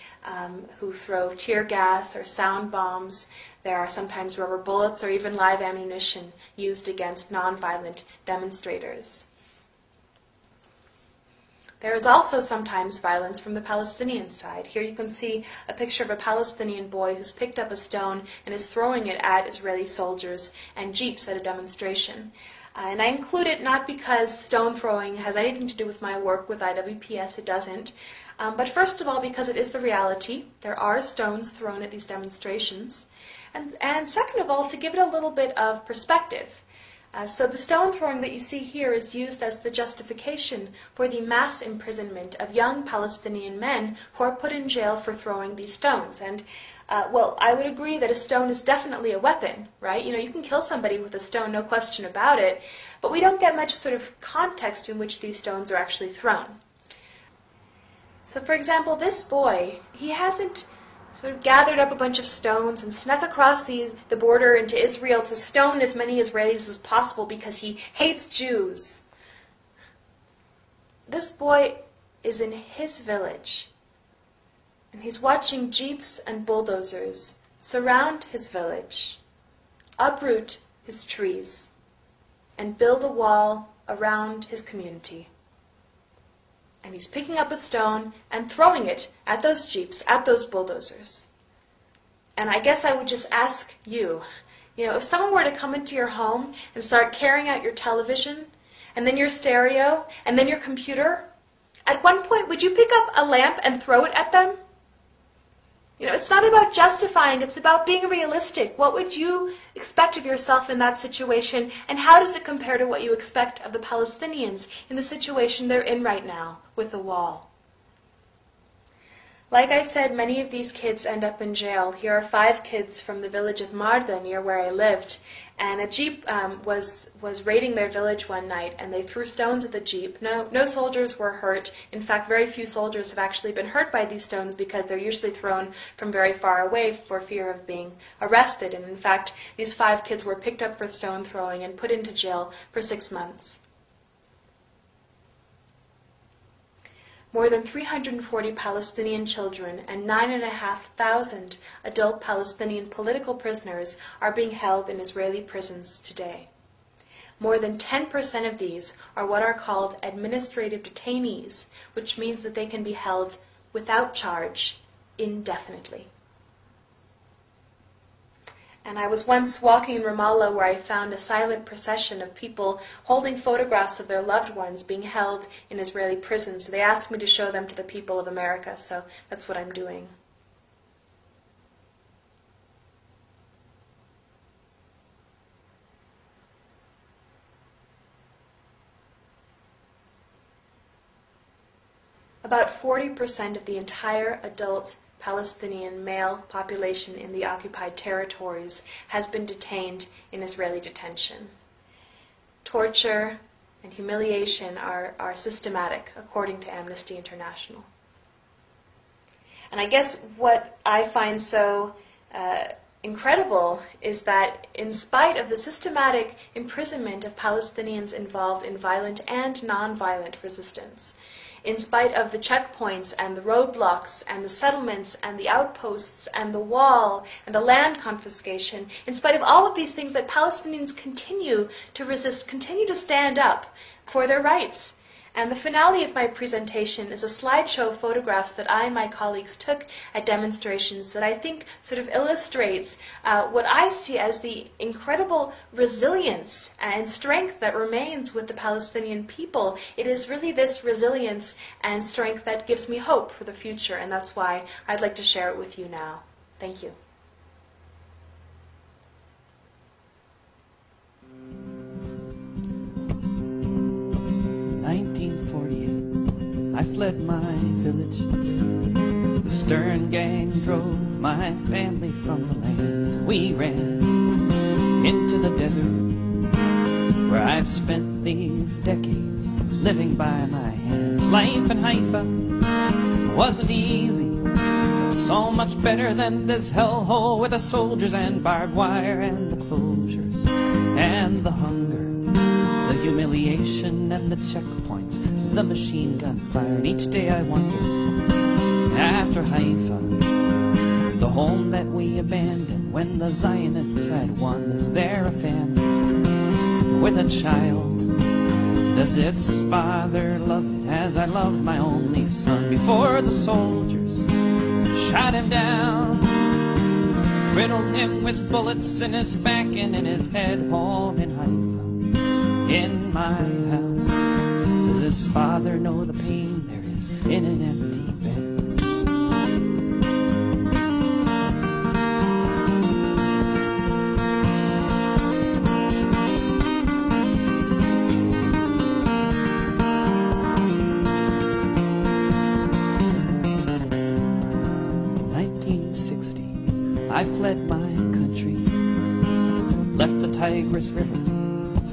who throw tear gas or sound bombs. There are sometimes rubber bullets or even live ammunition used against nonviolent demonstrators. There is also sometimes violence from the Palestinian side. Here you can see a picture of a Palestinian boy who's picked up a stone and is throwing it at Israeli soldiers and jeeps at a demonstration. And I include it not because stone throwing has anything to do with my work with IWPS, it doesn't, but first of all because it is the reality. There are stones thrown at these demonstrations. And second of all, to give it a little bit of perspective. So the stone throwing that you see here is used as the justification for the mass imprisonment of young Palestinian men who are put in jail for throwing these stones. And Well, I would agree that a stone is definitely a weapon, right? You know, you can kill somebody with a stone, no question about it, but we don't get much sort of context in which these stones are actually thrown. So, for example, this boy, he hasn't sort of gathered up a bunch of stones and snuck across the border into Israel to stone as many Israelis as possible because he hates Jews. This boy is in his village, and he's watching jeeps and bulldozers surround his village, uproot his trees, and build a wall around his community. And he's picking up a stone and throwing it at those jeeps, at those bulldozers. And I guess I would just ask you, if someone were to come into your home and start carrying out your television, and then your stereo, and then your computer, at one point, would you pick up a lamp and throw it at them? It's not about justifying, it's about being realistic. What would you expect of yourself in that situation, and how does it compare to what you expect of the Palestinians in the situation they're in right now with the wall? Like I said, many of these kids end up in jail. Here are 5 kids from the village of Marda, near where I lived, and a jeep was raiding their village one night, and they threw stones at the jeep. No soldiers were hurt. In fact, very few soldiers have actually been hurt by these stones because they're usually thrown from very far away for fear of being arrested. And in fact, these 5 kids were picked up for stone throwing and put into jail for 6 months. More than 340 Palestinian children and 9,500 adult Palestinian political prisoners are being held in Israeli prisons today. More than 10% of these are what are called administrative detainees, which means that they can be held without charge indefinitely. And I was once walking in Ramallah where I found a silent procession of people holding photographs of their loved ones being held in Israeli prisons. So they asked me to show them to the people of America, so that's what I'm doing. About 40% of the entire adult Palestinian male population in the occupied territories has been detained in Israeli detention. Torture and humiliation are systematic, according to Amnesty International. And I guess what I find so incredible is that in spite of the systematic imprisonment of Palestinians involved in violent and non-violent resistance, in spite of the checkpoints and the roadblocks and the settlements and the outposts and the wall and the land confiscation, in spite of all of these things, that Palestinians continue to resist, continue to stand up for their rights. And the finale of my presentation is a slideshow of photographs that I and my colleagues took at demonstrations that I think sort of illustrates what I see as the incredible resilience and strength that remains with the Palestinian people. It is really this resilience and strength that gives me hope for the future, and that's why I'd like to share it with you now. Thank you. 1948, I fled my village. The Stern gang drove my family from the lands. We ran into the desert where I've spent these decades living by my hands. Life in Haifa wasn't easy, but so much better than this hellhole with the soldiers and barbed wire and the closures and the hunger, the humiliation and the checkpoints, the machine gun fire. And each day I wonder, after Haifa, the home that we abandoned when the Zionists had won, is there a family with a child? Does its father love it as I loved my only son before the soldiers shot him down, riddled him with bullets in his back and in his head? Home in Haifa, in my house, does his father know the pain there is in an empty bed? In 1960, Tigris River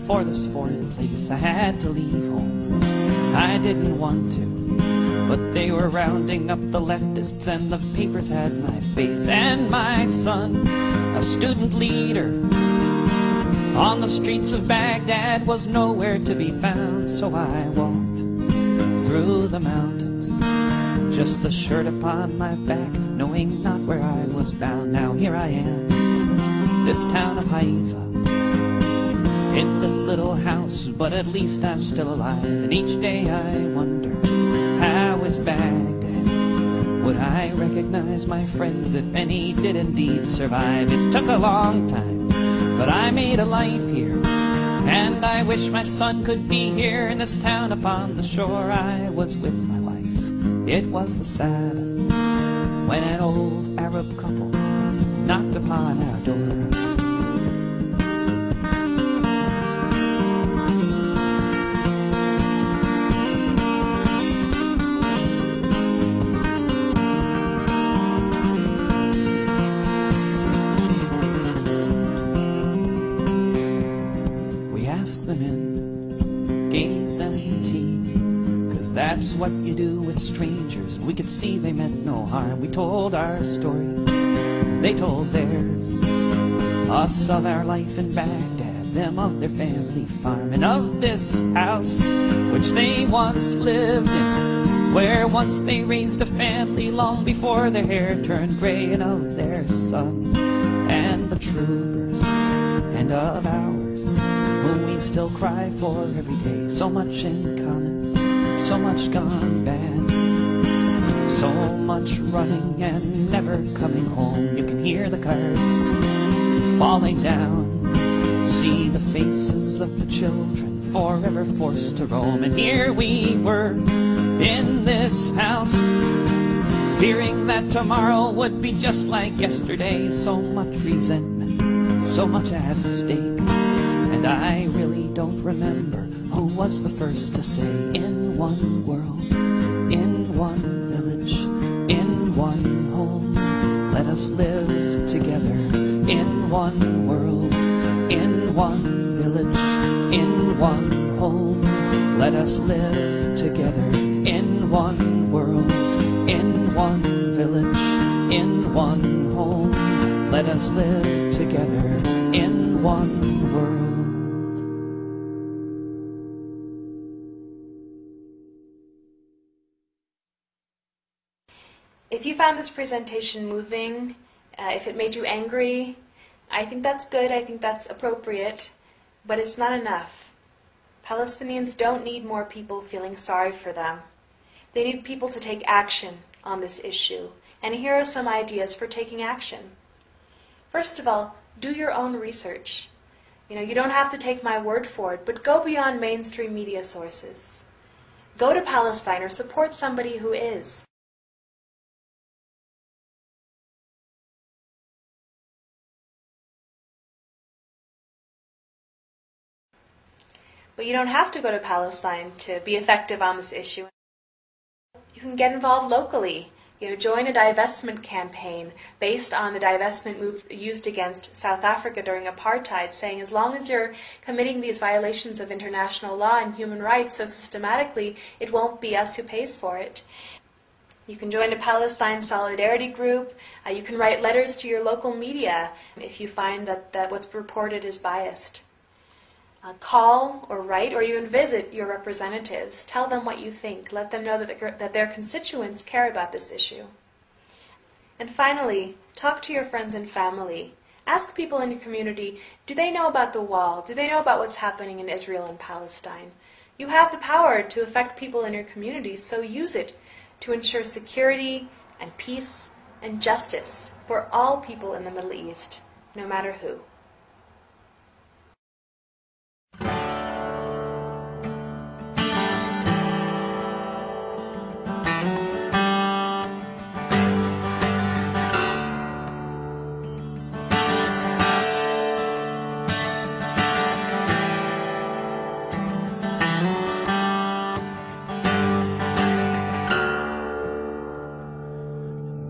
for this foreign place. I had to leave home. I didn't want to, but they were rounding up the leftists and the papers had my face. And my son, a student leader on the streets of Baghdad, was nowhere to be found. So I walked through the mountains, just the shirt upon my back, knowing not where I was bound. Now here I am, this town of Haifa, in this little house, but at least I'm still alive. And each day I wonder, how is Baghdad? Would I recognize my friends if any did indeed survive? It took a long time, but I made a life here, and I wish my son could be here in this town upon the shore. I was with my wife, it was the Sabbath, when an old Arab couple knocked upon our door. Them in, gave them tea, 'cause that's what you do with strangers. We could see they meant no harm. We told our story, they told theirs, us of our life in Baghdad, them of their family farm, and of this house which they once lived in, where once they raised a family long before their hair turned gray, and of their son and the troopers, and of ours, whom we still cry for every day. So much in common, so much gone bad, so much running and never coming home. You can hear the cards falling down, see the faces of the children forever forced to roam. And here we were in this house, fearing that tomorrow would be just like yesterday. So much resentment, so much at stake, and I really don't remember who was the first to say, in one world, in one village, in one home, let us live together. In one world, in one village, in one home, let us live together. In one world, in one village, in one home, let us live together. In one world. If you found this presentation moving, if it made you angry, I think that's good, I think that's appropriate, but it's not enough. Palestinians don't need more people feeling sorry for them. They need people to take action on this issue, and here are some ideas for taking action. First of all, do your own research. You don't have to take my word for it, but go beyond mainstream media sources. Go to Palestine or support somebody who is. But you don't have to go to Palestine to be effective on this issue. You can get involved locally. Join a divestment campaign based on the divestment move used against South Africa during apartheid, saying as long as you're committing these violations of international law and human rights so systematically, it won't be us who pays for it. You can join a Palestine solidarity group. You can write letters to your local media if you find that what's reported is biased. Call or write or even visit your representatives. Tell them what you think. Let them know that their constituents care about this issue. And finally, talk to your friends and family. Ask people in your community, do they know about the wall? Do they know about what's happening in Israel and Palestine? You have the power to affect people in your community, so use it to ensure security and peace and justice for all people in the Middle East, no matter who.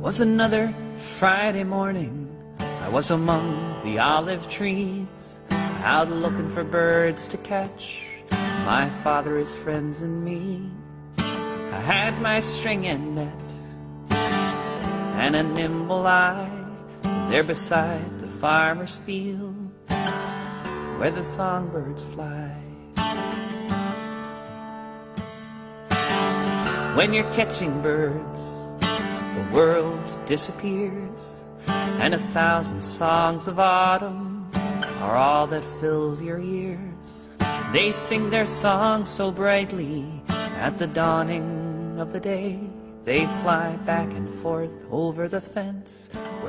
Was another Friday morning, I was among the olive trees. I out looking for birds to catch, my father, his friends, and me. I had my string and net and a nimble eye there beside the farmer's field where the songbirds fly. When you're catching birds, the world disappears, and 1,000 songs of autumn are all that fills your ears. They sing their songs so brightly at the dawning of the day. They fly back and forth over the fence